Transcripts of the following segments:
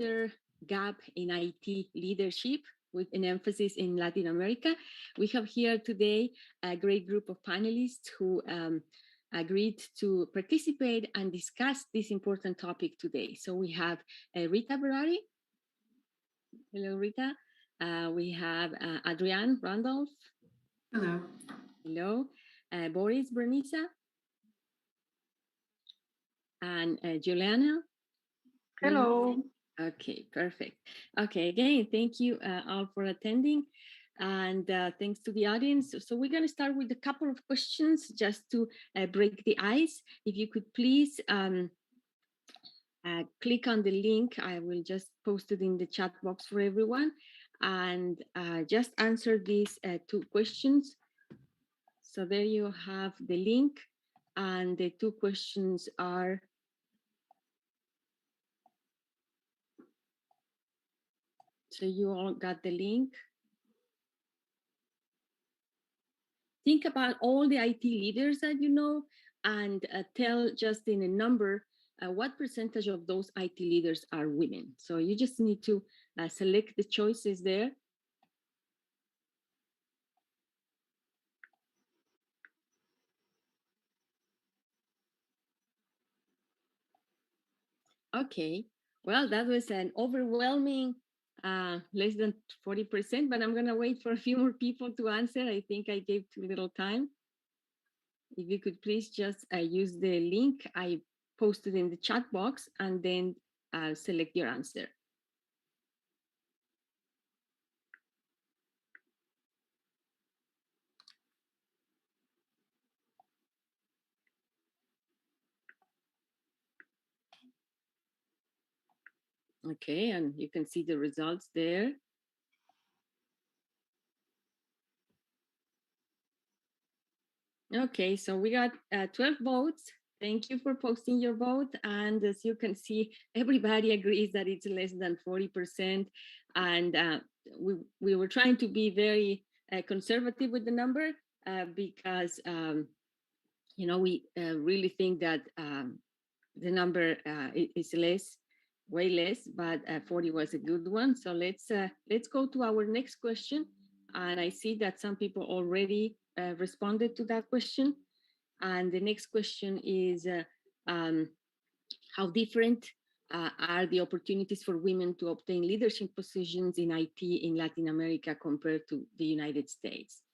gender gap in IT leadership with an emphasis in Latin America. We have here today a great group of panelists who agreed to participate and discuss this important topic today. So we have Rita Berardi. Hello, Rita. We have Adrian Randolph. Hello. Hello. Boris, Branisa. And Giuliana. Hello. Okay, perfect. Okay, again, thank you all for attending, and thanks to the audience. So we're going to start with a couple of questions just to break the ice. If you could please click on the link, I will just post it in the chat box for everyone, and just answer these two questions. So there you have the link, and the two questions are, so you all got the link. Think about all the IT leaders that you know, and tell just in a number what percentage of those IT leaders are women. So you just need to select the choices there. Okay, well, that was an overwhelming less than 40%, but I'm gonna wait for a few more people to answer. I think I gave too little time. If you could please just use the link I posted in the chat box, and then select your answer. Okay, and you can see the results there. Okay, so we got 12 votes. Thank you for posting your vote. And as you can see, everybody agrees that it's less than 40%. And we were trying to be very conservative with the number because, you know, we really think that the number is less, way less, but 40 was a good one. So let's go to our next question. And I see that some people already responded to that question. And the next question is, how different are the opportunities for women to obtain leadership positions in IT in Latin America compared to the United States?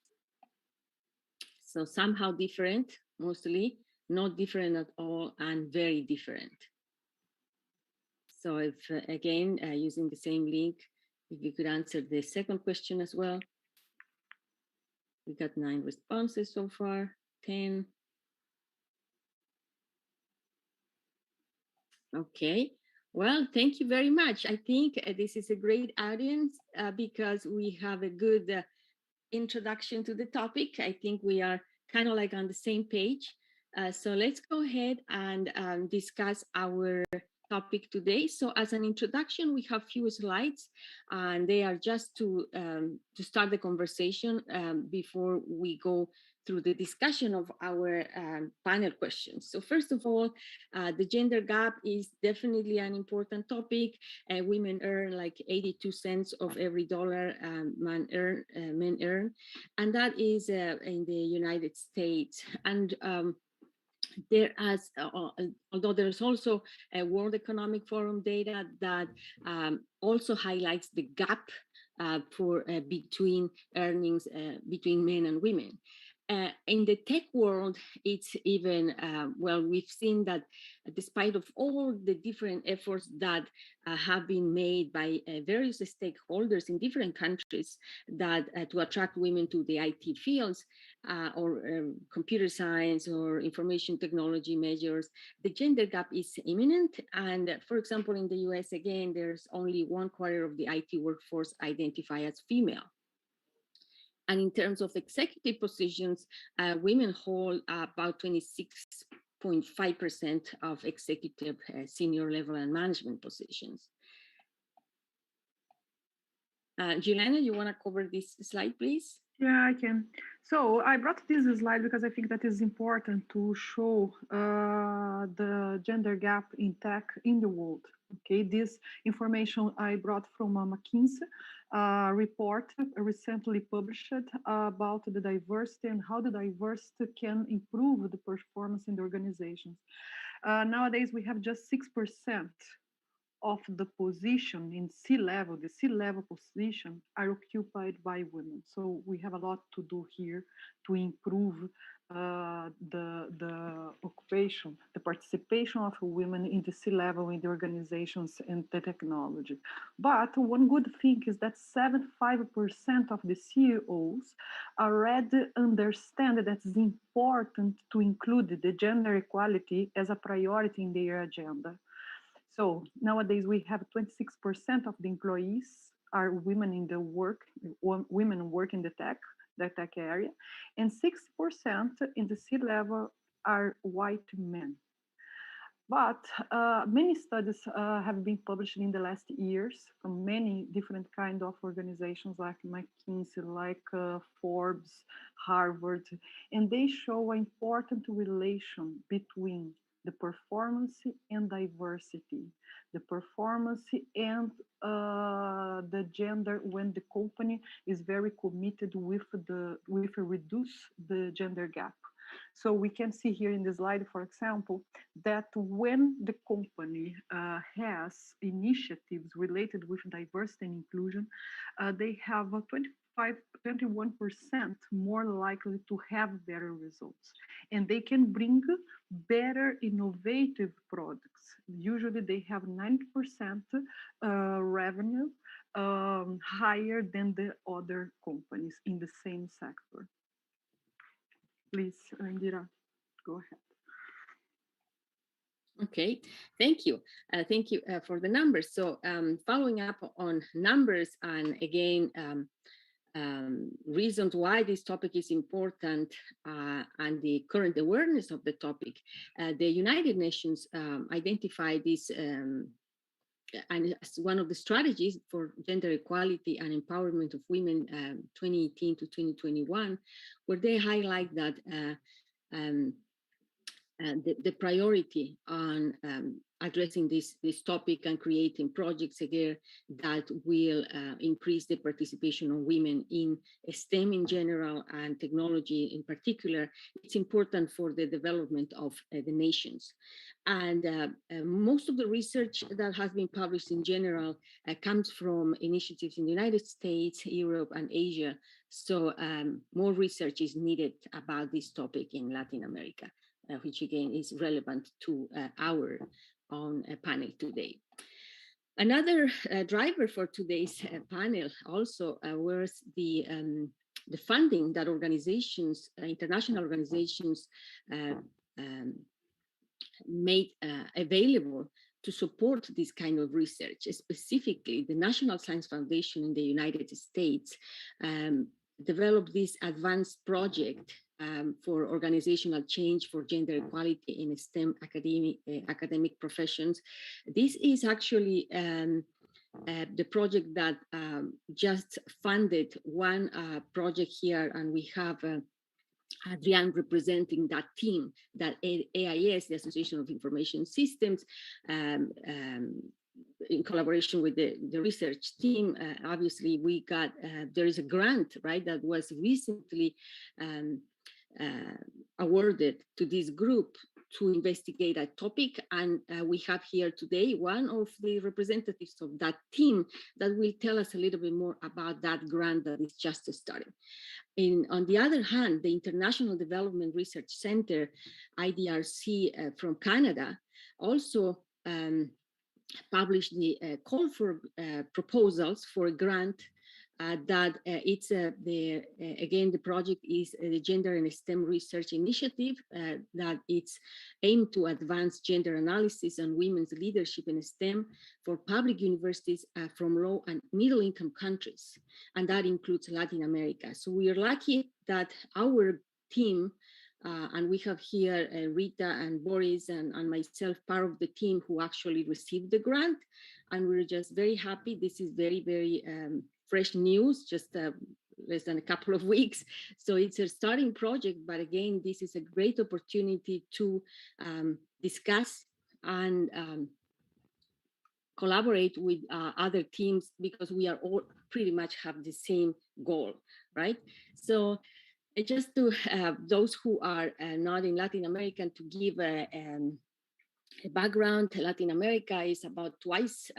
So somehow different, mostly, not different at all, and very different. So if, again, using the same link, if you could answer the second question as well. We got 9 responses so far, 10. Okay, well, thank you very much. I think this is a great audience because we have a good introduction to the topic. I think we are kind of like on the same page. So let's go ahead and discuss our topic today. So as an introduction, we have few slides, and they are just to start the conversation before we go through the discussion of our panel questions. So first of all, the gender gap is definitely an important topic. Women earn like 82 cents of every dollar men earn, and that is in the United States. And although there's also a World Economic Forum data that also highlights the gap between earnings between men and women. In the tech world, it's even, well, we've seen that despite of all the different efforts that have been made by various stakeholders in different countries that to attract women to the IT fields or computer science or information technology measures, the gender gap is imminent. And for example, in the US, again, there's only 1/4 of the IT workforce identified as female. And in terms of executive positions, women hold about 26.5% of executive senior level and management positions. Giuliana, you want to cover this slide, please? Yeah, I can. So I brought this slide because I think that is important to show the gender gap in tech in the world. Okay, this information I brought from a McKinsey report recently published about the diversity and how the diversity can improve the performance in the organizations. Nowadays, we have just 6% of the position in C-level, the C-level position are occupied by women. So we have a lot to do here to improve the occupation, the participation of women in the C-level in the organizations and the technology. But one good thing is that 75% of the CEOs already understand that it's important to include the gender equality as a priority in their agenda. So nowadays we have 26% of the employees are women in the work, women work in the tech area, and 6% in the C-level are white men. But many studies have been published in the last years from many different kind of organizations like McKinsey, like Forbes, Harvard, and they show an important relation between the performance and diversity, the performance and the gender when the company is very committed with reduce the gender gap. So we can see here in the slide, for example, that when the company has initiatives related with diversity and inclusion, they have a 21% more likely to have better results. And they can bring better innovative products. Usually they have 90% revenue higher than the other companies in the same sector. Please, Indira, go ahead. Okay, thank you. Thank you for the numbers. So following up on numbers and again, reasons why this topic is important and the current awareness of the topic, the United Nations identified this and as one of the strategies for gender equality and empowerment of women 2018 to 2021, where they highlight that the priority on addressing this topic and creating projects again that will increase the participation of women in STEM in general and technology in particular. It's important for the development of the nations. And most of the research that has been published in general comes from initiatives in the United States, Europe, and Asia. So more research is needed about this topic in Latin America. Which again is relevant to our own panel today. Another driver for today's panel also was the funding that organizations, international organizations made available to support this kind of research. Specifically, the National Science Foundation in the United States developed this advanced project for organizational change for gender equality in STEM academic professions. This is actually the project that just funded one project here, and we have Adriane representing that team, that AIS, the Association of Information Systems, in collaboration with the research team. Obviously, we got, there is a grant, right, that was recently awarded to this group to investigate a topic. And we have here today one of the representatives of that team that will tell us a little bit more about that grant that is just starting. On the other hand, the International Development Research Center, IDRC from Canada, also published the call for proposals for a grant that it's again, the project is the Gender and STEM Research Initiative that it's aimed to advance gender analysis and women's leadership in STEM for public universities from low and middle income countries. And that includes Latin America. So we are lucky that our team, and we have here Rita and Boris and myself, part of the team who actually received the grant. And we're just very happy. This is very, very fresh news, just less than a couple of weeks. So it's a starting project, but again, this is a great opportunity to discuss and collaborate with other teams because we are all pretty much have the same goal, right? So just to those who are not in Latin America, to give a background, Latin America is about twice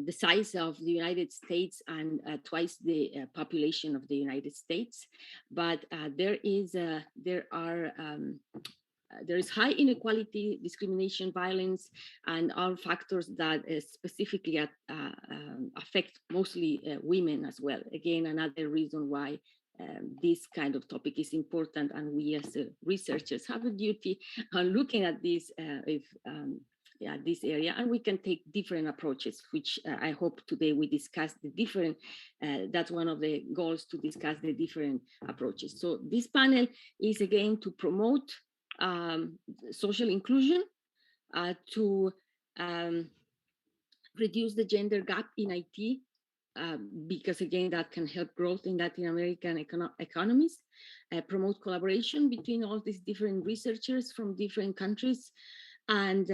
the size of the United States and twice the population of the United States. But there is high inequality, discrimination, violence, and all factors that specifically affect mostly women as well. Again, another reason why this kind of topic is important, and we as researchers have a duty on looking at this this area, and we can take different approaches, which I hope today we discuss the different, that's one of the goals, to discuss the different approaches. So this panel is again to promote social inclusion, to reduce the gender gap in IT, because again, that can help growth in Latin American economies, promote collaboration between all these different researchers from different countries, and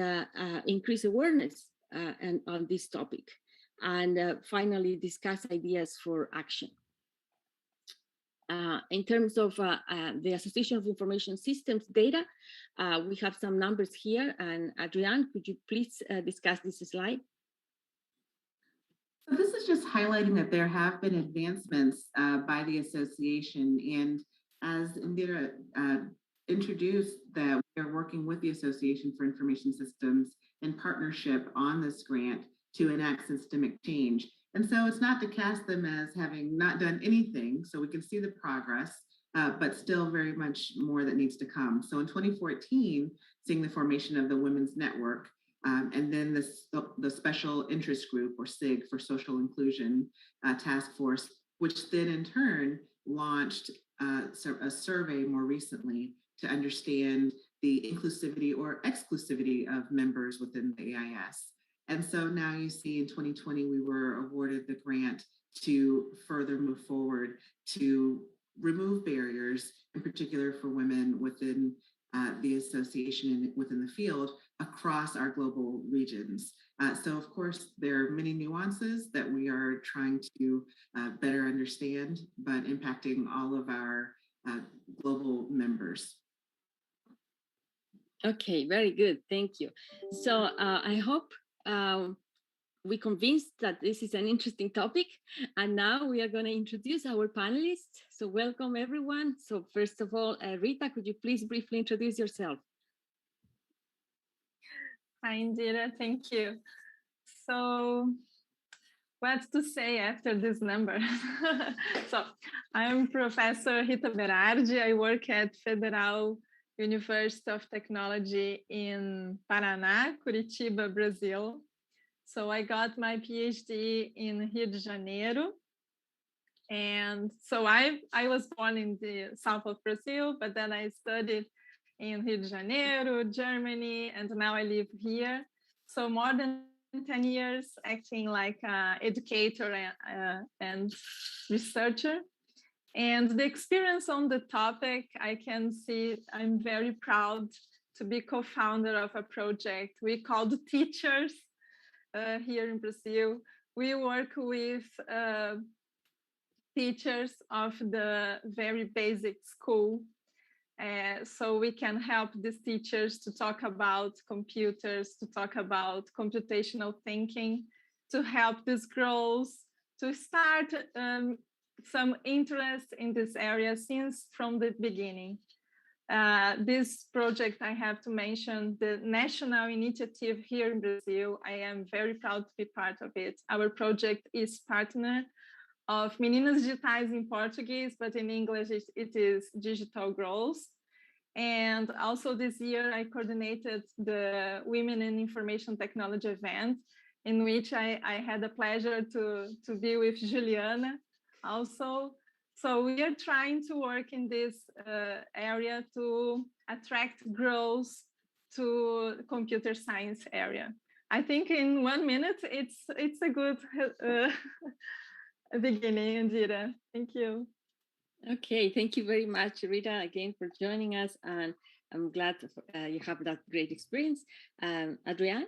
increase awareness and on this topic. And finally, discuss ideas for action. In terms of the Association of Information Systems data, we have some numbers here. And Adriane, could you please discuss this slide? So this is just highlighting that there have been advancements by the association. And as Indira introduced, that we are working with the Association for Information Systems in partnership on this grant to enact systemic change. And so it's not to cast them as having not done anything, so we can see the progress, but still very much more that needs to come. So in 2014, seeing the formation of the Women's Network, and then the Special Interest Group, or SIG, for Social Inclusion Task Force, which then in turn launched a survey more recently to understand the inclusivity or exclusivity of members within the AIS. And so now you see in 2020, we were awarded the grant to further move forward to remove barriers, in particular for women within the association and within the field across our global regions. So of course, there are many nuances that we are trying to better understand, but impacting all of our global members. Okay, very good, thank you. So I hope we convinced that this is an interesting topic, and now we are going to introduce our panelists. So welcome everyone. So first of all, Rita, could you please briefly introduce yourself? Hi, Indira, thank you. So what to say after this number? So I'm Professor Rita Berardi. I work at Federal University of Technology in Paraná, Curitiba, Brazil. So I got my PhD in Rio de Janeiro. And so I was born in the south of Brazil, but then I studied in Rio de Janeiro, Germany, and now I live here. So more than 10 years acting like an educator and researcher. And the experience on the topic, I can see I'm very proud to be co-founder of a project we called Teachers here in Brazil. We work with teachers of the very basic school. So we can help these teachers to talk about computers, to talk about computational thinking, to help these girls to start some interest in this area since from the beginning. This project, I have to mention the national initiative here in Brazil. I am very proud to be part of it. Our project is partner of Meninas Digitais in Portuguese, but in English it is Digital Girls. And also this year I coordinated the Women in Information Technology event, in which I had the pleasure to be with Giuliana also. So we are trying to work in this area to attract girls to computer science area. I think in 1 minute, it's a good beginning, Indira. Thank you. Okay, thank you very much, Rita, again for joining us, and I'm glad you have that great experience. Adriane?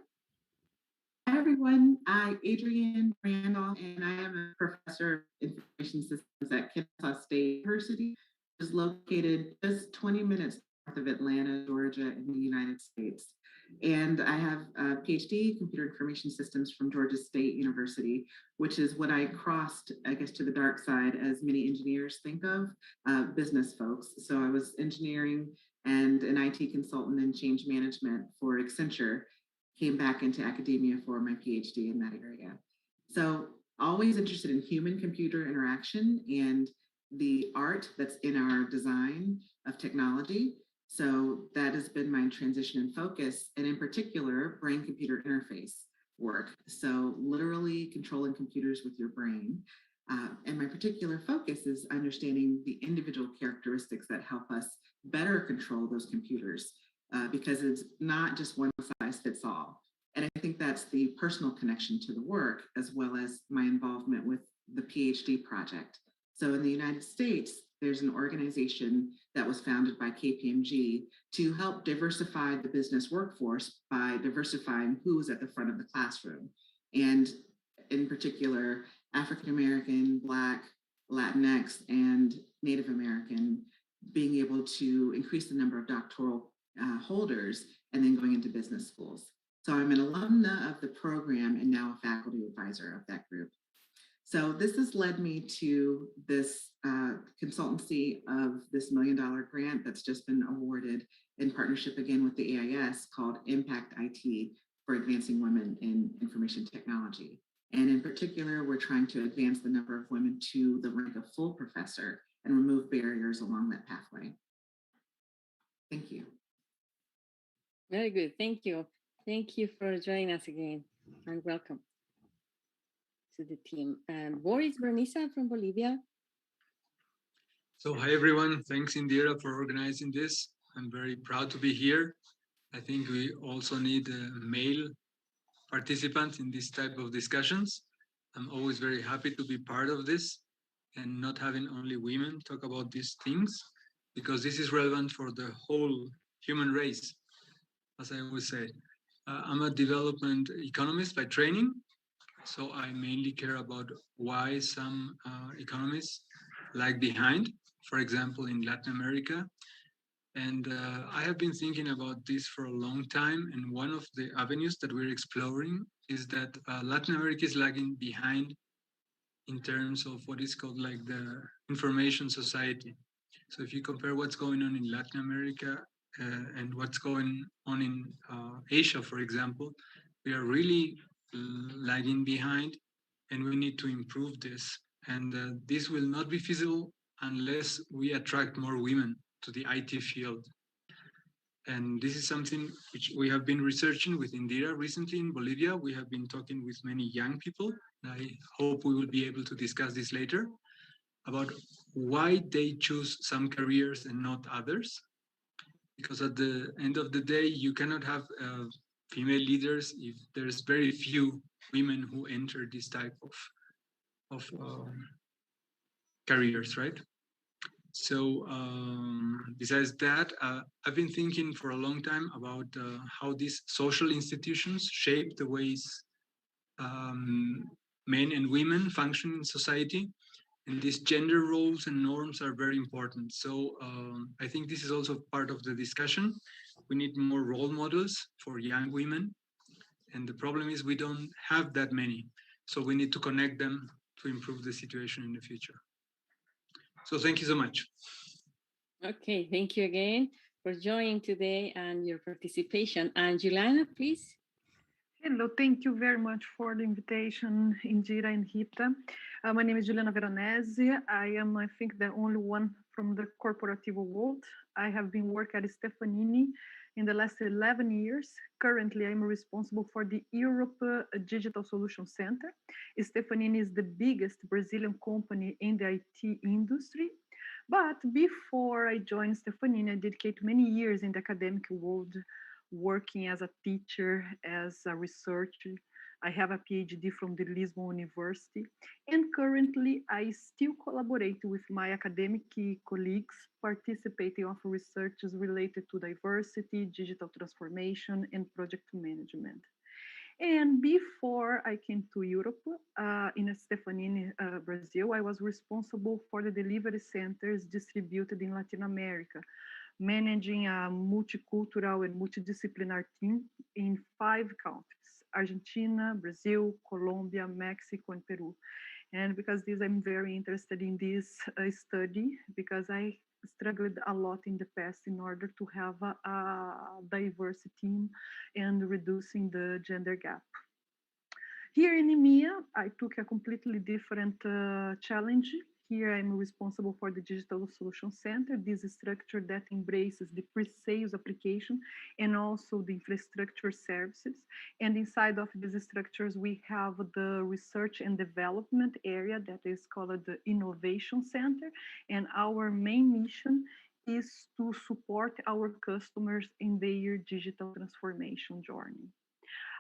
everyone. Adrian Randolph, and I am a professor of information systems at Kennesaw State University, which is located just 20 minutes north of Atlanta, Georgia, in the United States. And I have a PhD, Computer Information Systems from Georgia State University, which is what I crossed, I guess, to the dark side, as many engineers think of, business folks. So I was engineering and an IT consultant in change management for Accenture, came back into academia for my PhD in that area. So always interested in human-computer interaction and the art that's in our design of technology. So that has been my transition and focus, and in particular, brain-computer interface work. So literally controlling computers with your brain. And my particular focus is understanding the individual characteristics that help us better control those computers, because it's not just one size fits all. And I think that's the personal connection to the work, as well as my involvement with the PhD project. So in the United States, there's an organization that was founded by KPMG to help diversify the business workforce by diversifying who's at the front of the classroom. And in particular, African American, Black, Latinx, and Native American, being able to increase the number of doctoral holders and then going into business schools. So I'm an alumna of the program and now a faculty advisor of that group. So this has led me to this consultancy of this $1 million grant that's just been awarded in partnership again with the AIS, called Impact IT for Advancing Women in Information Technology. And in particular, we're trying to advance the number of women to the rank of full professor and remove barriers along that pathway. Thank you. Very good. Thank you. Thank you for joining us again, and welcome to the team. Boris, Branisa from Bolivia. So hi everyone, thanks Indira for organizing this. I'm very proud to be here. I think we also need male participants in this type of discussions. I'm always very happy to be part of this and not having only women talk about these things, because this is relevant for the whole human race, as I always say. I'm a development economist by training, so I mainly care about why some economies lag behind, for example, in Latin America. And I have been thinking about this for a long time, and one of the avenues that we're exploring is that Latin America is lagging behind in terms of what is called like the information society. So if you compare what's going on in Latin America and what's going on in Asia, for example, we are really lagging behind, and we need to improve this. And this will not be feasible unless we attract more women to the IT field. And this is something which we have been researching with Indira recently in Bolivia. We have been talking with many young people. I hope we will be able to discuss this later, about why they choose some careers and not others. Because at the end of the day, you cannot have female leaders if there's very few women who enter this type of careers, right? So besides that, I've been thinking for a long time about how these social institutions shape the ways men and women function in society. And these gender roles and norms are very important. So I think this is also part of the discussion. We need more role models for young women. And the problem is we don't have that many. So we need to connect them to improve the situation in the future. So thank you so much. Okay, thank you again for joining today and your participation. And Giuliana, please. Hello, thank you very much for the invitation, Indira and Rita. My name is Giuliana Veronese. I am, I think, the only one from the corporative world. I have been working at Stefanini in the last 11 years. Currently, I'm responsible for the Europe Digital Solution Center. Stefanini is the biggest Brazilian company in the IT industry. But before I joined Stefanini, I dedicated many years in the academic world, working as a teacher, as a researcher. I have a PhD from the Lisbon University, and currently I still collaborate with my academic colleagues, participating of researches related to diversity, digital transformation, and project management. And before I came to Europe, in Stefanini, Brazil, I was responsible for the delivery centers distributed in Latin America, managing a multicultural and multidisciplinary team in 5 countries: Argentina, Brazil, Colombia, Mexico, and Peru. And because this, I'm very interested in this study, because I struggled a lot in the past in order to have a diverse team and reducing the gender gap. Here in EMEA, I took a completely different challenge. Here I'm responsible for the Digital Solution Center, this structure that embraces the pre-sales application and also the infrastructure services. And inside of these structures, we have the research and development area that is called the Innovation Center. And our main mission is to support our customers in their digital transformation journey.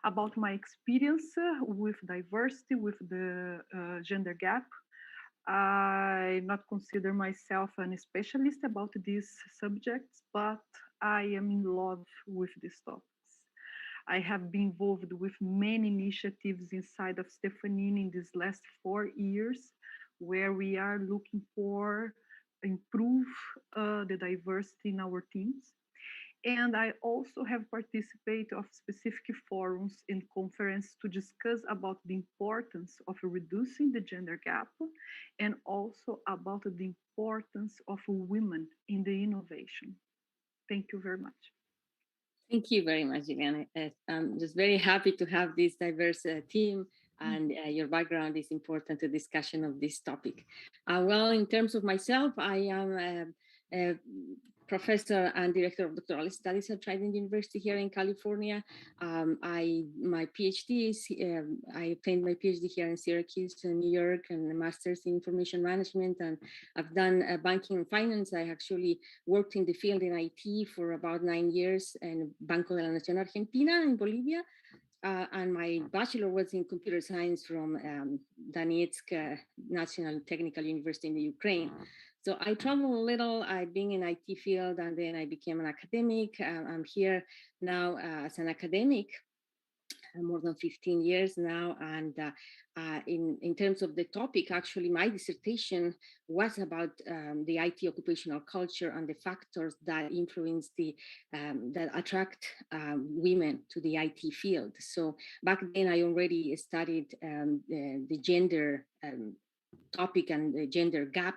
About my experience with diversity, with the gender gap, I not consider myself an specialist about these subjects, but I am in love with these topics. I have been involved with many initiatives inside of Stefanini in these last 4 years, where we are looking for improve the diversity in our teams. And I also have participated of specific forums and conferences to discuss about the importance of reducing the gender gap and also about the importance of women in the innovation. Thank you very much. Thank you very much, Giuliana. I'm just very happy to have this diverse team, and your background is important to discussion of this topic. Well, in terms of myself, I am a professor and director of doctoral studies at Trident University here in California. My PhD is, I obtained my PhD here in Syracuse, New York, and a master's in information management. And I've done banking and finance. I actually worked in the field in IT for about 9 years in Banco de la Nación Argentina in Bolivia. And my bachelor was in computer science from Donetsk National Technical University in the Ukraine. So I travel a little. I've been in IT field, and then I became an academic. I'm here now as an academic, more than 15 years now. And in terms of the topic, actually, my dissertation was about the IT occupational culture and the factors that influence that attract women to the IT field. So back then, I already studied the gender topic and the gender gap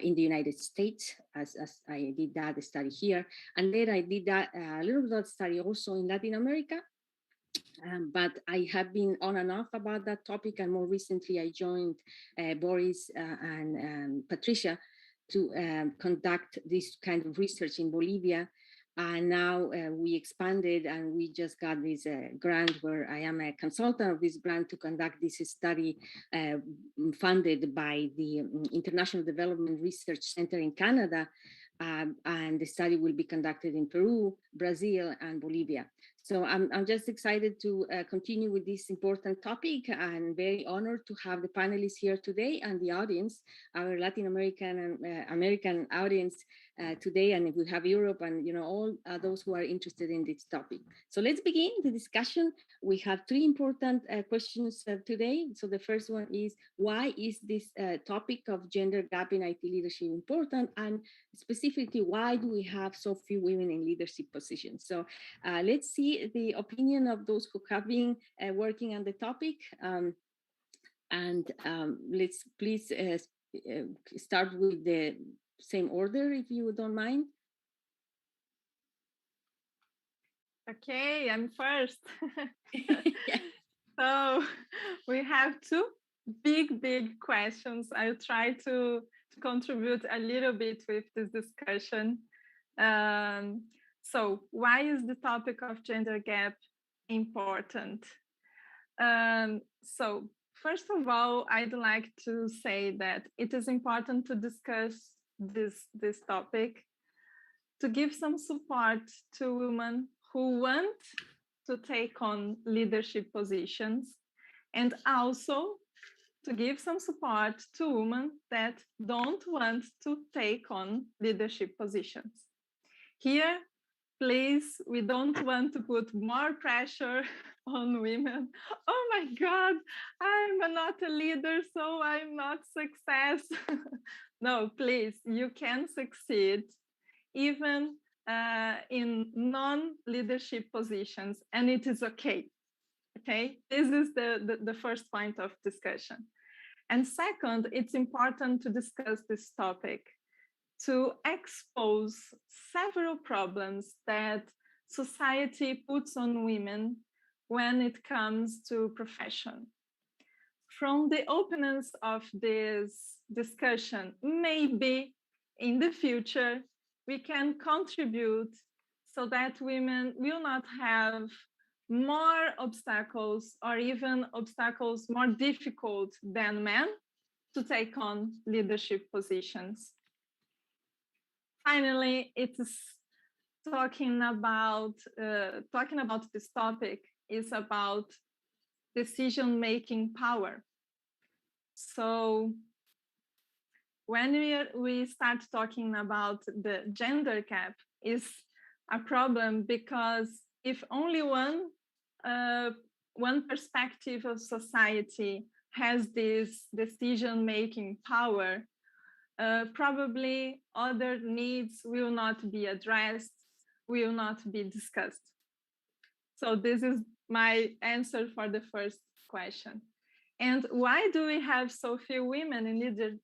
in the United States, as I did that study here. And then I did that a little bit of study also in Latin America. But I have been on and off about that topic. And more recently, I joined Boris and Patricia to conduct this kind of research in Bolivia. And now we expanded, and we just got this grant where I am a consultant of this grant to conduct this study funded by the International Development Research Center in Canada. And the study will be conducted in Peru, Brazil, and Bolivia. So I'm just excited to continue with this important topic, and very honored to have the panelists here today and the audience, our Latin American and American audience today, and we have Europe and all those who are interested in this topic. So let's begin the discussion. We have 3 important questions today. So the first one is, why is this topic of gender gap in IT leadership important? And specifically, why do we have so few women in leadership positions? So let's see the opinion of those who have been working on the topic. Let's please start with the same order, if you don't mind. Okay, I'm first. So we have 2 big questions. I'll try to contribute a little bit with this discussion. So why is the topic of gender gap important? So first of all, I'd like to say that it is important to discuss this topic, to give some support to women who want to take on leadership positions, and also to give some support to women that don't want to take on leadership positions. Here, please, we don't want to put more pressure on women. Oh my God, I'm not a leader, so I'm not success. No, please, you can succeed even in non-leadership positions, and it is okay. Okay, this is the first point of discussion. And second, it's important to discuss this topic to expose several problems that society puts on women when it comes to profession. From the openness of this discussion, maybe in the future, we can contribute so that women will not have more obstacles or even obstacles more difficult than men to take on leadership positions. Finally, it's talking about this topic is about decision-making power. So when we start talking about the gender gap, is a problem because if only one perspective of society has this decision-making power, probably other needs will not be addressed, will not be discussed. So this is my answer for the first question. And why do we have so few women in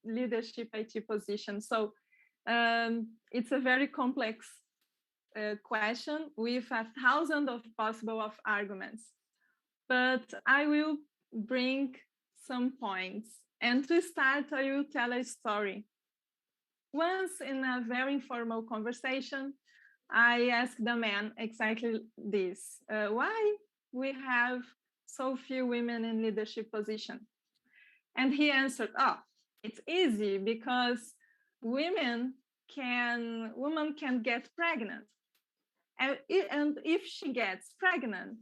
leadership IT positions? So it's a very complex question with 1,000 of possible arguments. But I will bring some points. And to start, I will tell a story. Once in a very informal conversation, I asked the man exactly this: why we have so few women in leadership position? And he answered, oh, it's easy because women can get pregnant. And if she gets pregnant,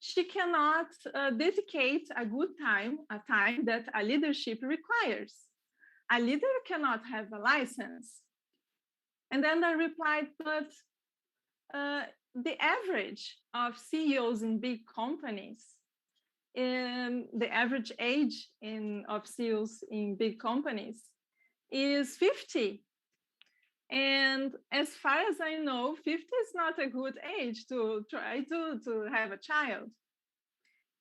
she cannot dedicate a time that a leadership requires. A leader cannot have a license. And then I replied, but the average of CEOs in big companies, the average age of CEOs in big companies is 50. And as far as I know, 50 is not a good age to try to have a child.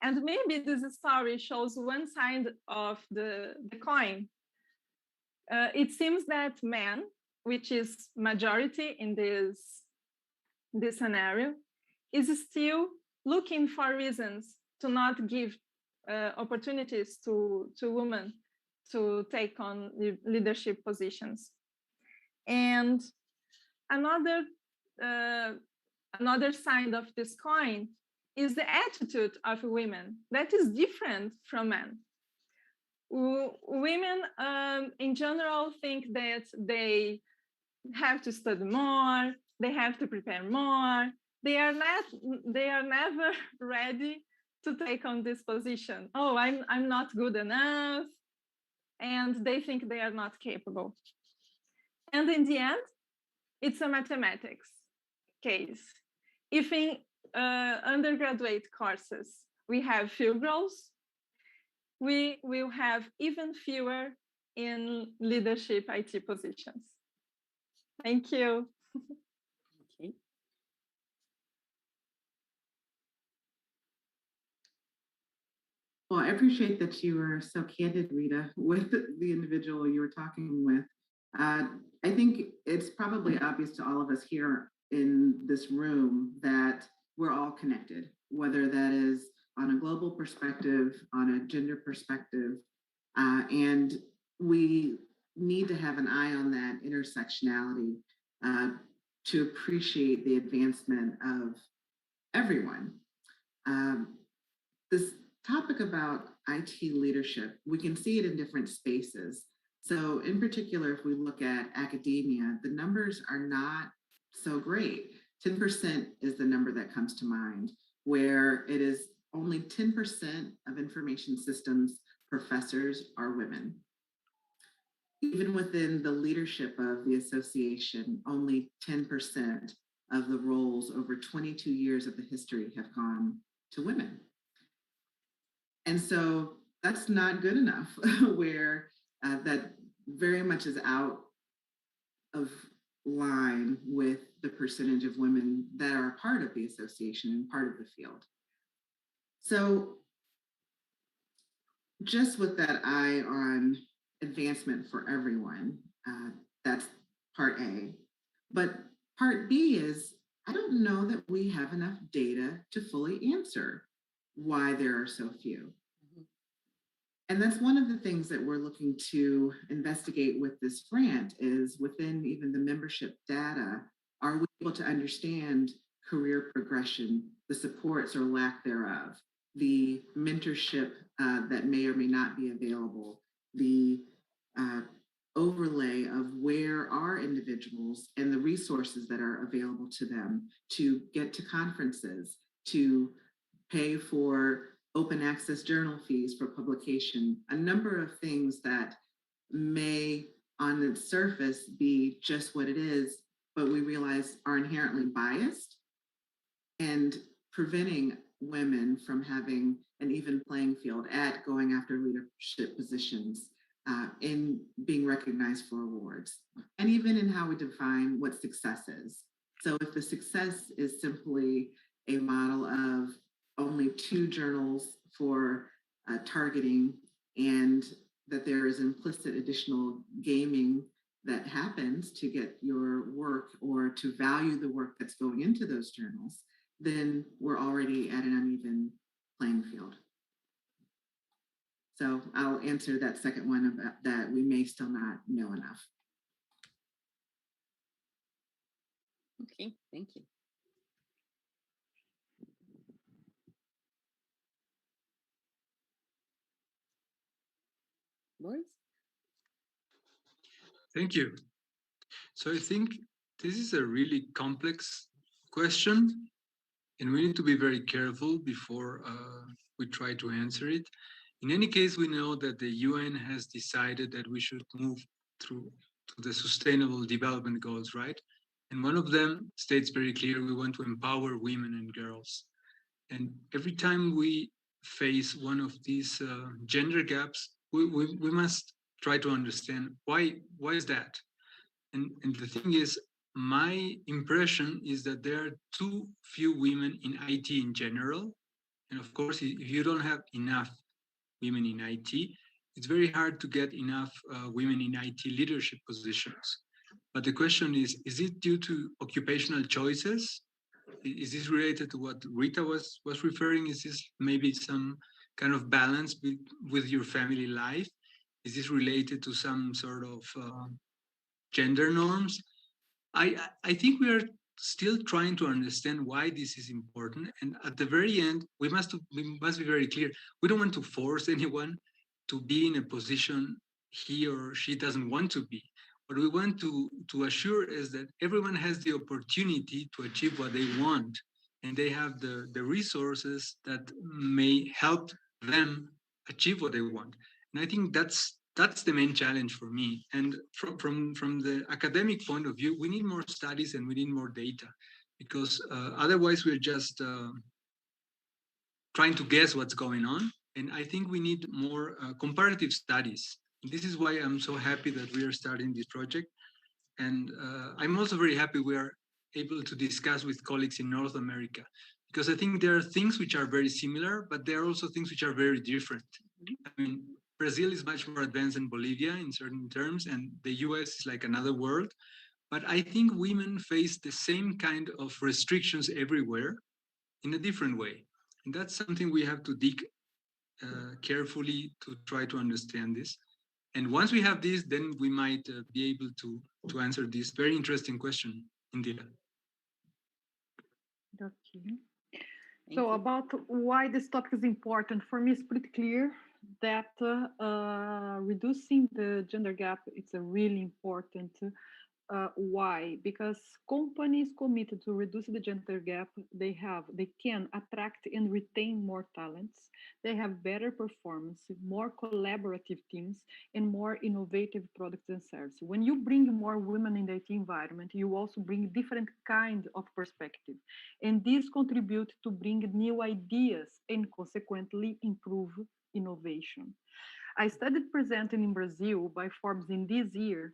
And maybe this story shows one side of the coin. It seems that men, which is majority in this scenario, is still looking for reasons to not give opportunities to women to take on leadership positions. And another side of this coin is the attitude of women that is different from men. Women in general think that they have to study more, they have to prepare more. They are never ready to take on this position. Oh, I'm not good enough. And they think they are not capable. And in the end, it's a mathematics case. If in undergraduate courses we have few girls, we will have even fewer in leadership IT positions. Thank you. Okay. Well, I appreciate that you were so candid, Rita, with the individual you were talking with. I think it's probably obvious to all of us here in this room that we're all connected, whether that is on a global perspective, on a gender perspective, and we need to have an eye on that intersectionality to appreciate the advancement of everyone. This topic about IT leadership, we can see it in different spaces. So in particular, if we look at academia, the numbers are not so great. 10% is the number that comes to mind, where it is only 10% of information systems professors are women. Even within the leadership of the association, only 10% of the roles over 22 years of the history have gone to women. And so that's not good enough, where that very much is out of line with the percentage of women that are part of the association and part of the field. So just with that eye on advancement for everyone, that's part A. But part B is, I don't know that we have enough data to fully answer why there are so few. And that's one of the things that we're looking to investigate with this grant is within even the membership data, are we able to understand career progression, the supports or lack thereof, the mentorship that may or may not be available, the overlay of where are individuals and the resources that are available to them to get to conferences, to pay for open access journal fees for publication, a number of things that may on the surface be just what it is, but we realize are inherently biased and preventing women from having an even playing field at going after leadership positions, in being recognized for awards, and even in how we define what success is. So if the success is simply a model of only 2 journals for targeting, and that there is implicit additional gaming that happens to get your work or to value the work that's going into those journals, then we're already at an uneven playing field. So I'll answer that second one about that we may still not know enough. Okay, thank you. Boris? Thank you. So I think this is a really complex question, and we need to be very careful before we try to answer it. In any case, we know that the UN has decided that we should move through to the Sustainable Development Goals, right? And one of them states very clear, we want to empower women and girls. And every time we face one of these gender gaps, we must try to understand why is that? And the thing is, my impression is that there are too few women in IT in general. And of course, if you don't have enough women in IT, it's very hard to get enough women in IT leadership positions. But the question is it due to occupational choices? Is this related to what Rita was referring? Is this maybe some kind of balance with your family life? Is this related to some sort of gender norms? I think we are still trying to understand why this is important. And at the very end, we must be very clear. We don't want to force anyone to be in a position he or she doesn't want to be. What we want to assure is that everyone has the opportunity to achieve what they want, and they have the resources that may help them achieve what they want. And I think that's the main challenge for me. And from the academic point of view, we need more studies and we need more data, because otherwise we're just trying to guess what's going on. And I think we need more comparative studies. And this is why I'm so happy that we are starting this project. And I'm also very happy we are able to discuss with colleagues in North America, because I think there are things which are very similar, but there are also things which are very different. I mean, Brazil is much more advanced than Bolivia in certain terms, and the US is like another world. But I think women face the same kind of restrictions everywhere in a different way. And that's something we have to dig carefully to try to understand this. And once we have this, then we might be able to answer this very interesting question, Indira. Okay. So about why this topic is important, for me, it's pretty clear that reducing the gender gap, it's a really important Why? Because companies committed to reduce the gender gap, they can attract and retain more talents. They have better performance, more collaborative teams, and more innovative products and services. When you bring more women in the IT environment, you also bring different kind of perspective, and this contribute to bring new ideas and consequently improve innovation. A study presented in Brazil by Forbes in this year,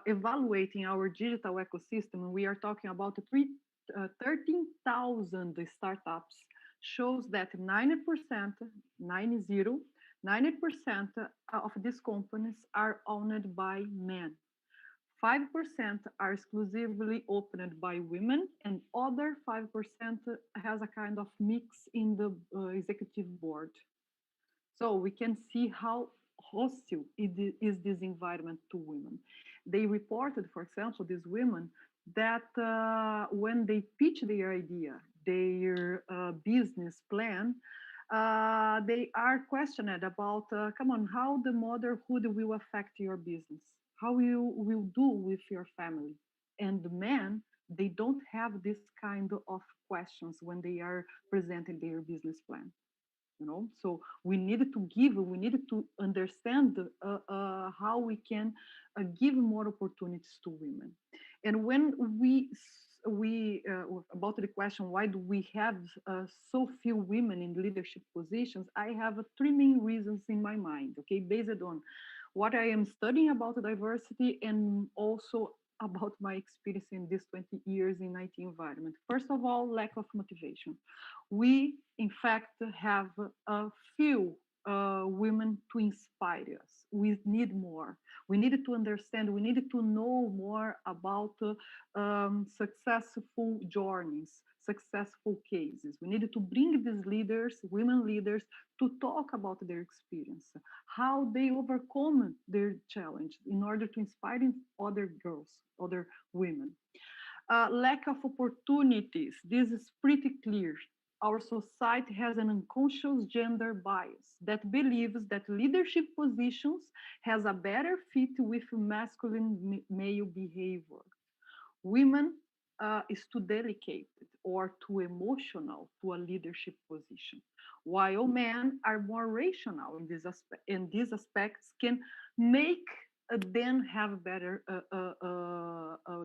evaluating our digital ecosystem. We are talking about 13,000 startups, shows that 90%, 90% of these companies are owned by men. 5% are exclusively opened by women, and other 5% has a kind of mix in the executive board. So we can see how hostile is this environment to women. They reported, for example, these women, that when they pitch their idea, their business plan, they are questioned about, come on, how the motherhood will affect your business, how you will do with your family. And the men, they don't have this kind of questions when they are presenting their business plan. So we needed to understand how we can give more opportunities to women. And when we about the question, why do we have so few women in leadership positions, I have three main reasons in my mind, okay, based on what I am studying about diversity and also about my experience in these 20 years in IT environment. First of all, lack of motivation. We, in fact, have a few women to inspire us. We need more. We needed to understand, we needed to know more about successful journeys, successful cases. We needed to bring these leaders, women leaders, to talk about their experience, how they overcome their challenge in order to inspire other girls, other women. Lack of opportunities. This is pretty clear. Our society has an unconscious gender bias that believes that leadership positions has a better fit with masculine male behavior. Women is too delicate or too emotional to a leadership position, while men are more rational in this aspect. And these aspects can make them have better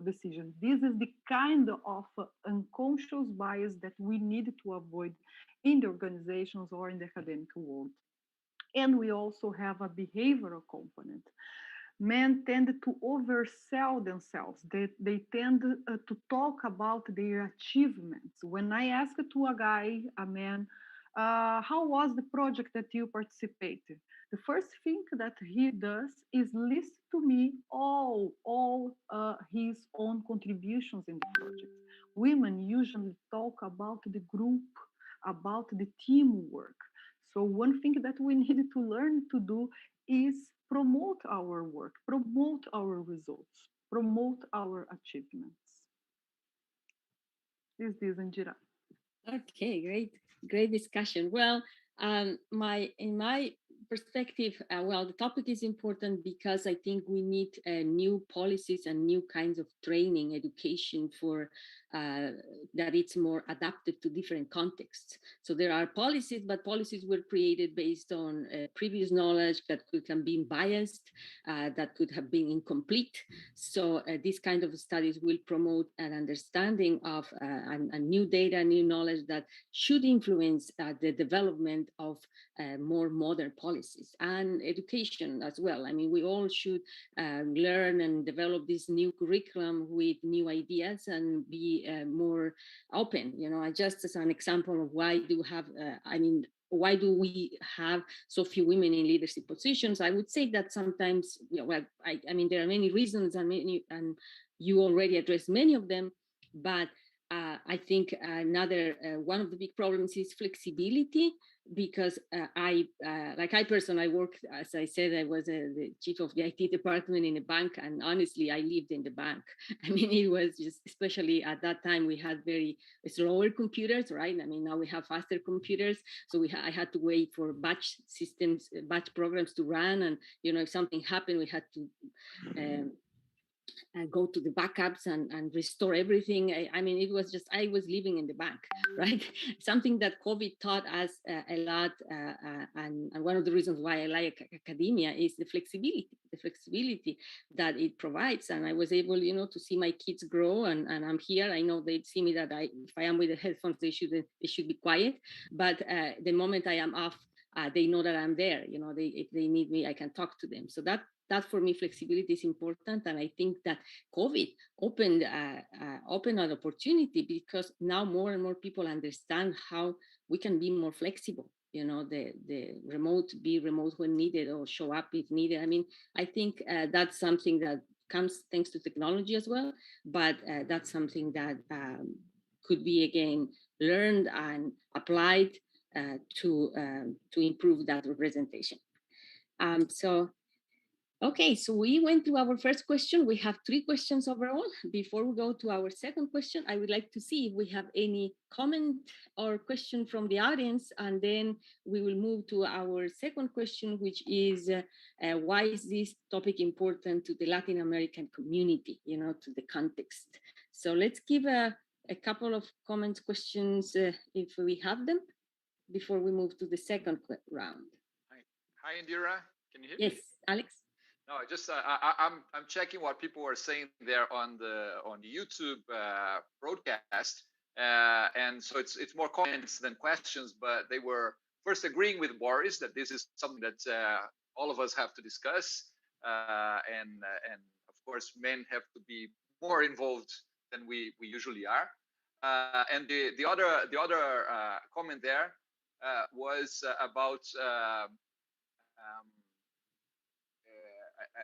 decisions. This is the kind of unconscious bias that we need to avoid in the organizations or in the academic world. And we also have a behavioral component. Men tend to oversell themselves. They tend to talk about their achievements. When I ask to a guy, a man, how was the project that you participated? The first thing that he does is list to me all his own contributions in the project. Women usually talk about the group, about the teamwork. So one thing that we need to learn to do is promote our work, promote our results, promote our achievements. Is this Indira? Okay, great discussion. Well, in my perspective, well, the topic is important because I think we need new policies and new kinds of training, education for that it's more adapted to different contexts. So there are policies, but policies were created based on previous knowledge that can be biased, that could have been incomplete. So this kind of studies will promote an understanding of a new data, new knowledge that should influence the development of more modern policies and education as well. I mean, we all should learn and develop this new curriculum with new ideas and be more open. Just as an example of why do we have so few women in leadership positions? I would say that sometimes, I mean, there are many reasons, and you already addressed many of them, but I think another one of the big problems is flexibility, because I worked, as I said, I was the chief of the IT department in a bank, and honestly, I lived in the bank. I mean, it was just, especially at that time, we had very slower computers, right? I mean, now we have faster computers, so I had to wait for batch systems, batch programs to run, and if something happened, we had to go to the backups and restore everything. I mean, it was just, I was living in the bank, right? Something that COVID taught us a lot. And one of the reasons why I like academia is the flexibility that it provides. And I was able, to see my kids grow, and I'm here. I know they'd see me that if I am with the headphones, they should be quiet. But the moment I am off, they know that I'm there. If they need me, I can talk to them. So that for me, flexibility is important. And I think that COVID opened an opportunity, because now more and more people understand how we can be more flexible. The be remote when needed, or show up if needed. I mean, I think that's something that comes thanks to technology as well, but that's something that could be, again, learned and applied to improve that representation. Okay, so we went through our first question. We have 3 questions overall. Before we go to our second question, I would like to see if we have any comment or question from the audience, and then we will move to our second question, which is why is this topic important to the Latin American community, to the context. So let's give a couple of comments, questions, if we have them, before we move to the second round. Hi, Indira. Can you hear me? Yes, Alex. No, I'm checking what people are saying there on the YouTube broadcast, and so it's more comments than questions. But they were first agreeing with Boris that this is something that all of us have to discuss, and of course men have to be more involved than we usually are. And the other comment there was about.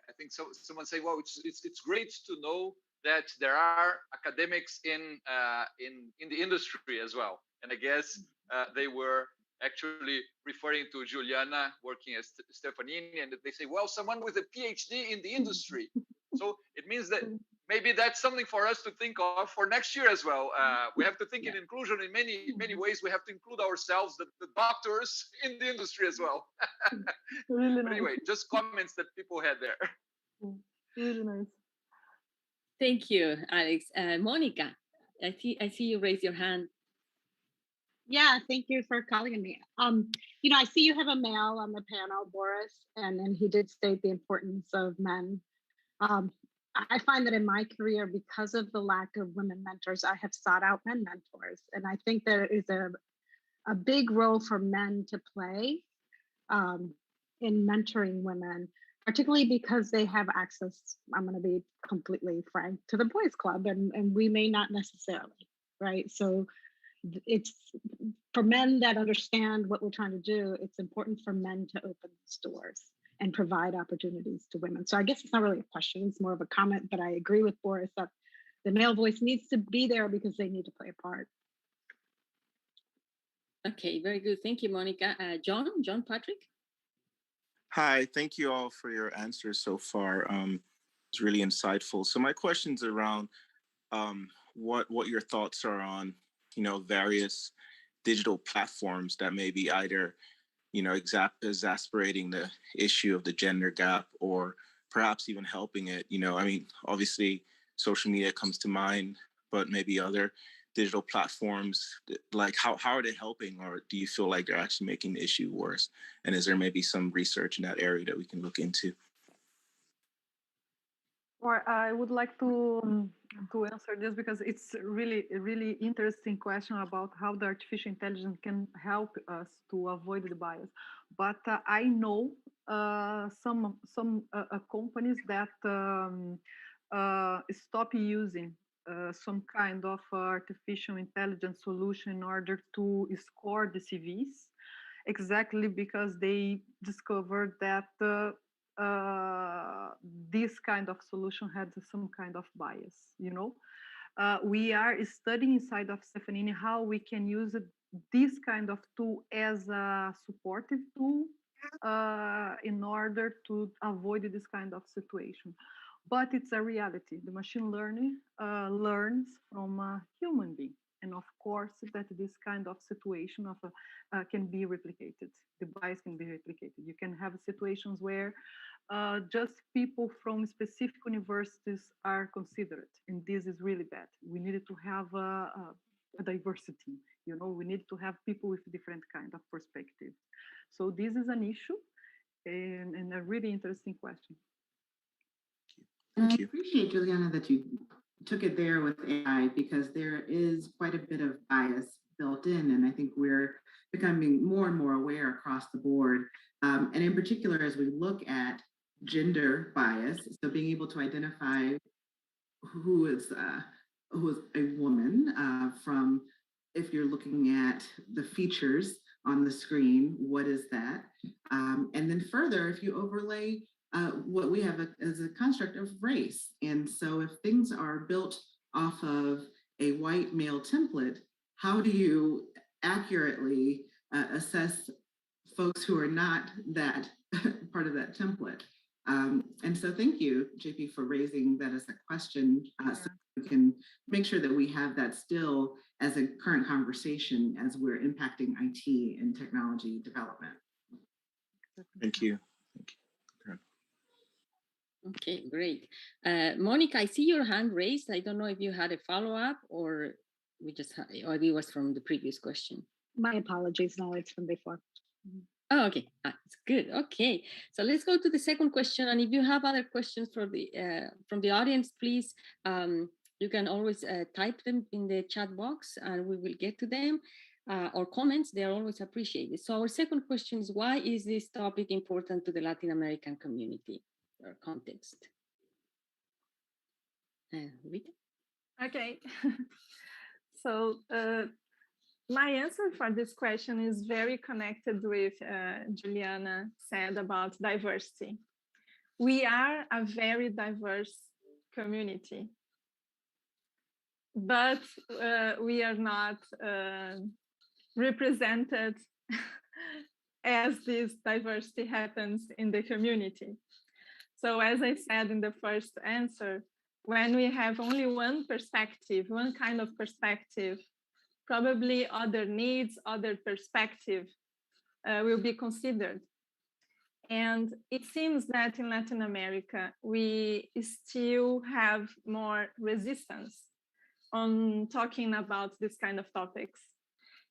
I think someone say, well, it's great to know that there are academics in the industry as well. And I guess they were actually referring to Giuliana working as Stefanini, and they say, well, someone with a PhD in the industry. So it means that maybe that's something for us to think of for next year as well. We have to think in inclusion in many ways. We have to include ourselves, the doctors in the industry as well. Really but anyway, just comments that people had there. Really nice. Thank you, Alex. Monica, I see you raise your hand. Yeah, thank you for calling me. I see you have a male on the panel, Boris, and he did state the importance of men. I find that in my career, because of the lack of women mentors, I have sought out men mentors. And I think there is a big role for men to play in mentoring women, particularly because they have access, I'm going to be completely frank, to the boys club, and we may not necessarily, right? So it's for men that understand what we're trying to do, it's important for men to open those doors and provide opportunities to women. So I guess it's not really a question, it's more of a comment, but I agree with Boris that the male voice needs to be there because they need to play a part. Okay, very good. Thank you, Monica. John Patrick? Hi, thank you all for your answers so far. It's really insightful. So my question's around what your thoughts are on, various digital platforms that may be either, exacerbating the issue of the gender gap, or perhaps even helping it. Obviously social media comes to mind, but maybe other digital platforms, like how are they helping, or do you feel like they're actually making the issue worse? And is there maybe some research in that area that we can look into? Or I would like to answer this, because it's a really interesting question about how the artificial intelligence can help us to avoid the bias. But I know some companies that stop using some kind of artificial intelligence solution in order to score the CVs, exactly because they discovered that this kind of solution had some kind of bias. We are studying inside of Stefanini how we can use this kind of tool as a supportive tool in order to avoid this kind of situation. But it's a reality. The machine learning learns from a human being. And of course, that this kind of situation can be replicated. The bias can be replicated. You can have situations where just people from specific universities are considered, and this is really bad. We needed to have a diversity. We need to have people with different kind of perspectives. So this is an issue, and a really interesting question. And I appreciate, Giuliana, that you took it there with AI, because there is quite a bit of bias built in, and I think we're becoming more and more aware across the board. And in particular, as we look at gender bias, so being able to identify who is a woman from, if you're looking at the features on the screen, what is that? And then further, if you overlay what we have as a construct of race. And so if things are built off of a white male template, how do you accurately assess folks who are not that part of that template? And so thank you, JP, for raising that as a question, so we can make sure that we have that still as a current conversation as we're impacting IT and technology development. Thank you. Okay, great. Monica, I see your hand raised. I don't know if you had a follow-up or or it was from the previous question. My apologies. No, it's from before. Oh, okay. It's good. Okay, so let's go to the second question. And if you have other questions from the audience, please, you can always type them in the chat box, and we will get to them. Or comments, they are always appreciated. So our second question is, why is this topic important to the Latin American community or context? Rita? Okay. So my answer for this question is very connected with Giuliana said about diversity. We are a very diverse community, but we are not represented as this diversity happens in the community. So as I said in the first answer, when we have only one perspective, one kind of perspective, probably other needs, other perspective will be considered. And it seems that in Latin America, we still have more resistance on talking about this kind of topics.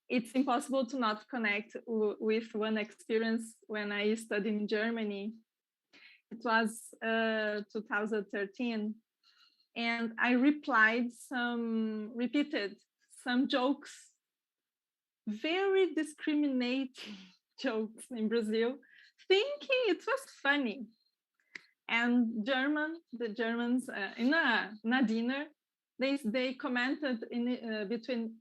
It's impossible to not connect with one experience when I studied in Germany. It was 2013, and I repeated some jokes, very discriminating jokes in Brazil, thinking it was funny. And the Germans in a dinner, they commented between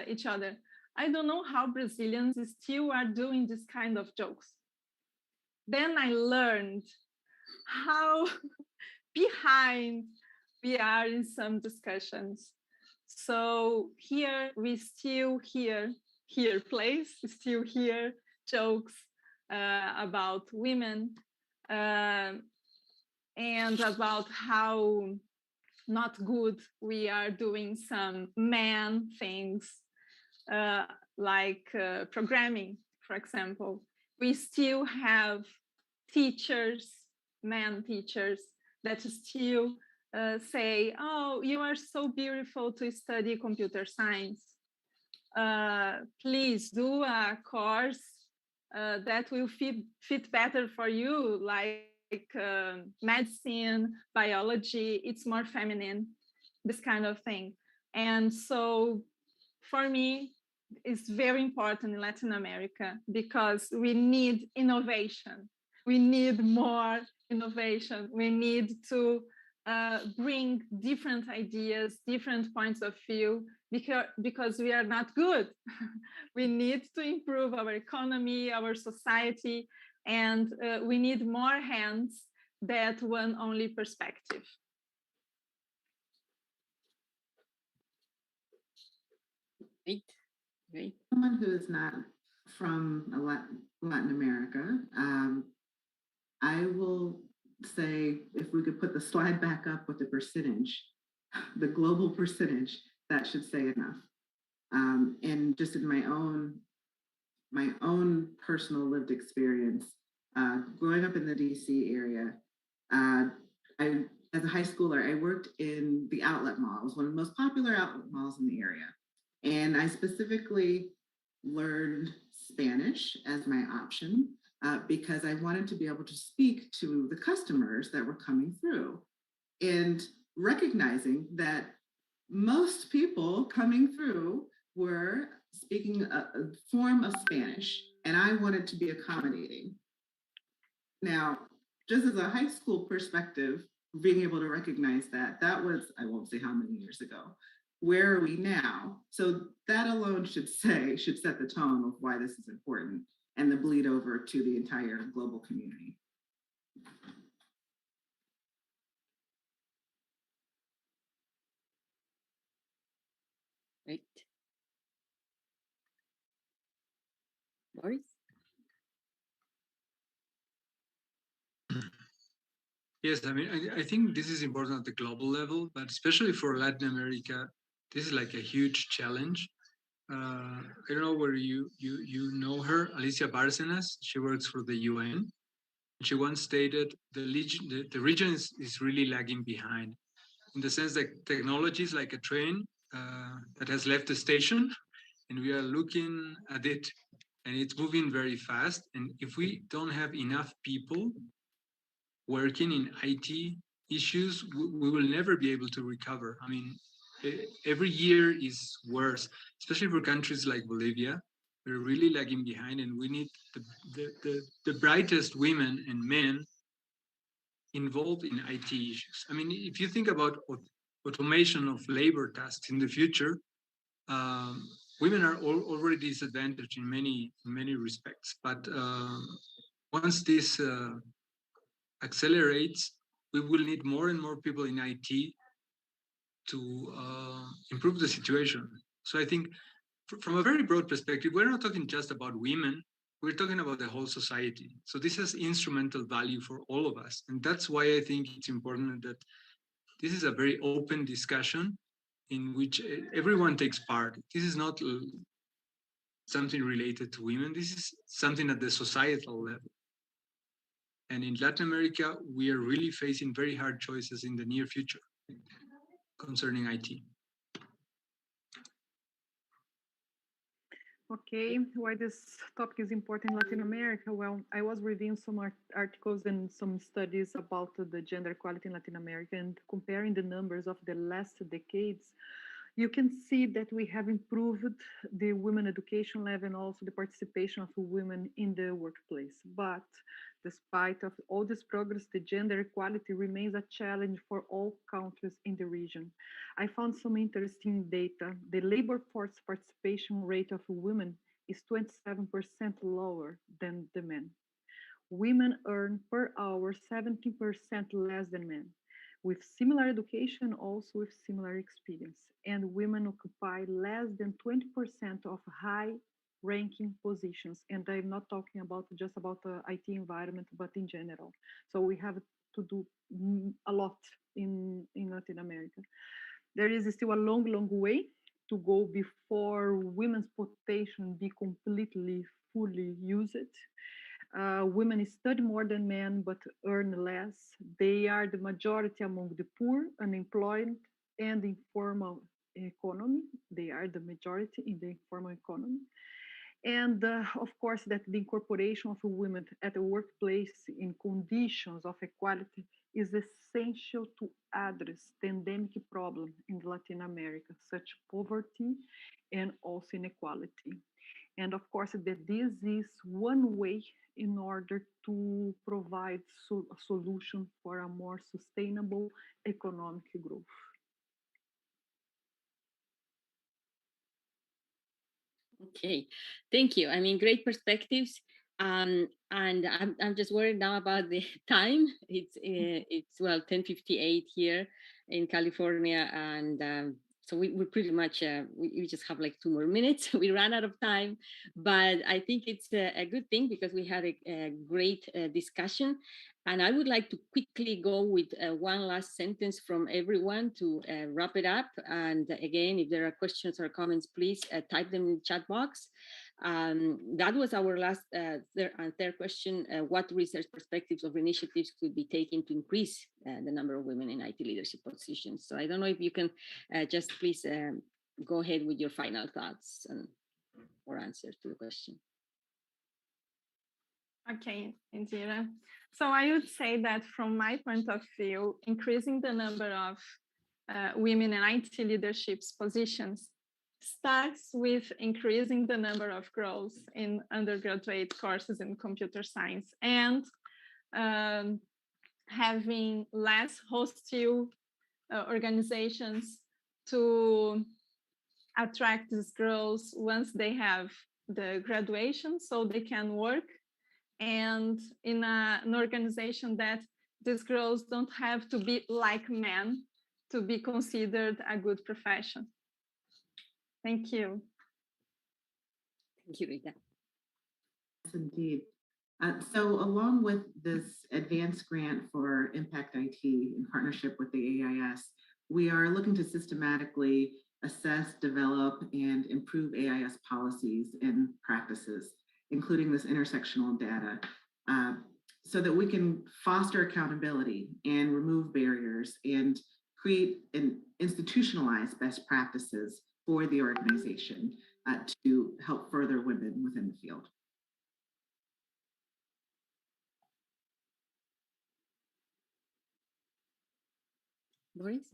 each other, I don't know how Brazilians still are doing this kind of jokes. Then I learned how behind we are in some discussions. So here we still hear jokes about women and about how not good we are doing some man things like programming, for example. We still have man teachers that still say, oh, you are so beautiful to study computer science. Please do a course that will fit better for you, like medicine, biology, it's more feminine, this kind of thing. And so for me, it's very important in Latin America because we need innovation. We need more innovation. We need to bring different ideas, different points of view, because we are not good. We need to improve our economy, our society, and we need more hands than one only perspective. Great. Someone who is not from Latin America, I will say, if we could put the slide back up with the percentage, the global percentage, that should say enough. And just in my own personal lived experience, growing up in the DC area, as a high schooler, I worked in the outlet mall. It was one of the most popular outlet malls in the area. And I specifically learned Spanish as my option because I wanted to be able to speak to the customers that were coming through. And recognizing that most people coming through were speaking a form of Spanish, and I wanted to be accommodating. Now, just as a high school perspective, being able to recognize that, that was, I won't say how many years ago. Where are we now? So that alone should set the tone of why this is important and the bleed over to the entire global community. Great. Boris? Yes, I mean, I think this is important at the global level, but especially for Latin America, this is like a huge challenge. I don't know where you know her, Alicia Bárcenas. She works for the UN. She once stated the region is really lagging behind, in the sense that technology is like a train that has left the station, and we are looking at it, and it's moving very fast. And if we don't have enough people working in IT issues, we will never be able to recover. I mean, every year is worse, especially for countries like Bolivia. We're really lagging behind, and we need the brightest women and men involved in IT issues. I mean, if you think about automation of labor tasks in the future, women are already disadvantaged in many respects. But once this accelerates, we will need more and more people in IT to improve the situation. So I think from a very broad perspective, we're not talking just about women, we're talking about the whole society. So this has instrumental value for all of us. And that's why I think it's important that this is a very open discussion in which everyone takes part. This is not something related to women. This is something at the societal level. And in Latin America, we are really facing very hard choices in the near future concerning IT. Okay, why this topic is important in Latin America? Well, I was reviewing some articles and some studies about the gender equality in Latin America, and comparing the numbers of the last decades, you can see that we have improved the women education level and also the participation of women in the workplace. But despite of all this progress, the gender equality remains a challenge for all countries in the region. I found some interesting data. The labor force participation rate of women is 27% lower than the men. Women earn per hour 17% less than men, with similar education, also with similar experience. And women occupy less than 20% of high ranking positions. And I'm not talking about just about the IT environment, but in general. So we have to do a lot in Latin America. There is still a long, long way to go before women's potential be completely, fully used. Women study more than men but earn less. They are the majority among the poor, unemployed, and informal economy. They are the majority in the informal economy. And of course, that the incorporation of women at the workplace in conditions of equality is essential to address the endemic problem in Latin America, such poverty and also inequality. And of course, that this is one way in order to provide a solution for a more sustainable economic growth. Okay, thank you. I mean, great perspectives. And I'm just worried now about the time. It's well 10:58 here in California, and so we pretty much, we just have like 2 more minutes. We ran out of time, but I think it's a good thing because we had a great discussion. And I would like to quickly go with one last sentence from everyone to wrap it up. And again, if there are questions or comments, please type them in the chat box. That was our last third question. What research perspectives or initiatives could be taken to increase the number of women in IT leadership positions? So I don't know if you can just please go ahead with your final thoughts or answers to the question. Okay, Indira. So I would say that from my point of view, increasing the number of women in IT leadership positions starts with increasing the number of girls in undergraduate courses in computer science and having less hostile organizations to attract these girls once they have the graduation so they can work, and in an organization that these girls don't have to be like men to be considered a good profession. Thank you. Thank you, Rita. Yes, indeed. So along with this advanced grant for Impact IT in partnership with the AIS, we are looking to systematically assess, develop, and improve AIS policies and practices, including this intersectional data, so that we can foster accountability and remove barriers and create and institutionalize best practices for the organization to help further women within the field. Boris?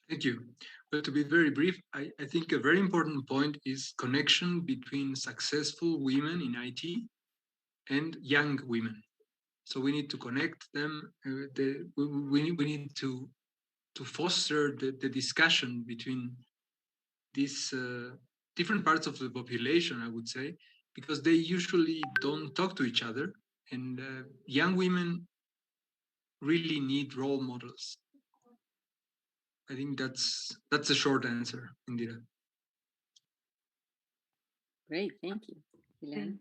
Thank you. But to be very brief, I think a very important point is connection between successful women in IT and young women. So we need to connect them. We need to foster the discussion between these different parts of the population, I would say, because they usually don't talk to each other. And young women really need role models. I think that's a short answer, Indira. Great, thank you. Giuliana?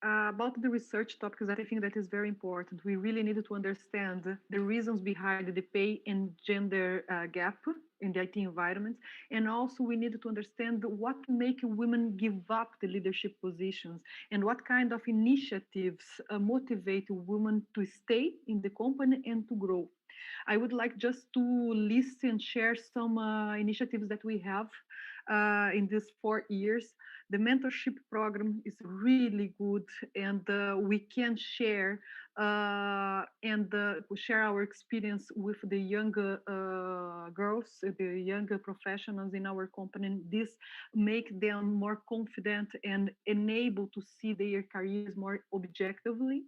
About the research topics, that I think that is very important. We really needed to understand the reasons behind the pay and gender gap in the IT environment. And also we needed to understand what make women give up the leadership positions and what kind of initiatives motivate women to stay in the company and to grow. I would like just to list and share some initiatives that we have in these 4 years. The mentorship program is really good, and we can share share our experience with the younger girls, the younger professionals in our company. This make them more confident and enable to see their careers more objectively.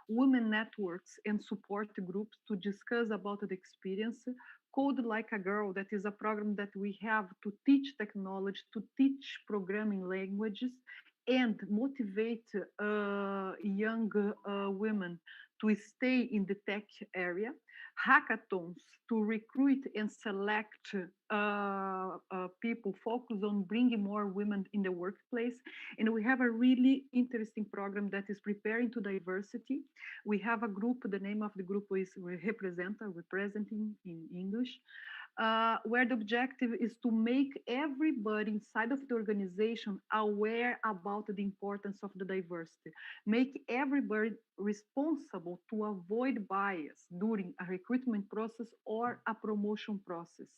Women networks and support groups to discuss about the experience. Code Like a Girl, that is a program that we have to teach technology, to teach programming languages, and motivate young women to stay in the tech area. Hackathons to recruit and select people, focus on bringing more women in the workplace. And we have a really interesting program that is preparing to diversity. We have a group, the name of the group is representing in English, where the objective is to make everybody inside of the organization aware about the importance of the diversity, make everybody responsible to avoid bias during a recruitment process or a promotion process.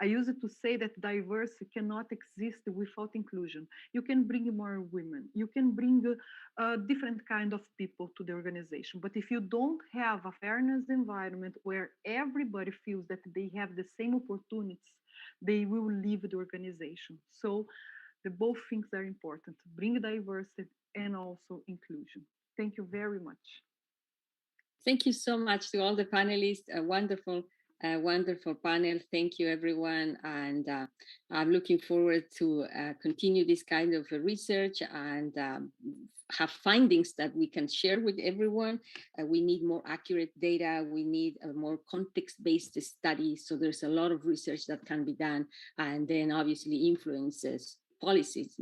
I use it to say that diversity cannot exist without inclusion. You can bring more women, you can bring different kind of people to the organization, but if you don't have a fairness environment where everybody feels that they have the same opportunities, they will leave the organization. So the both things are important: bring diversity and also inclusion. Thank you very much. Thank you so much to all the panelists. A wonderful panel. Thank you, everyone. And I'm looking forward to continue this kind of research and have findings that we can share with everyone. We need more accurate data. We need a more context-based study. So there's a lot of research that can be done, and then obviously influences policies,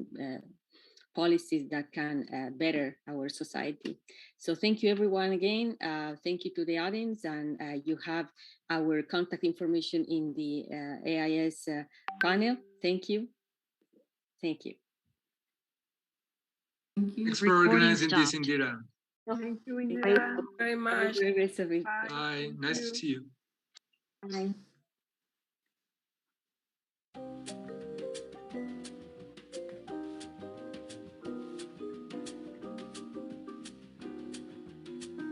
policies that can better our society. So thank you everyone again. Thank you to the audience, and you have our contact information in the AIS panel. Thank you. Thank you. Thank you. Thanks for organizing this, Indira. Thank you, Indira. Very much. Bye. Nice to see you. Bye.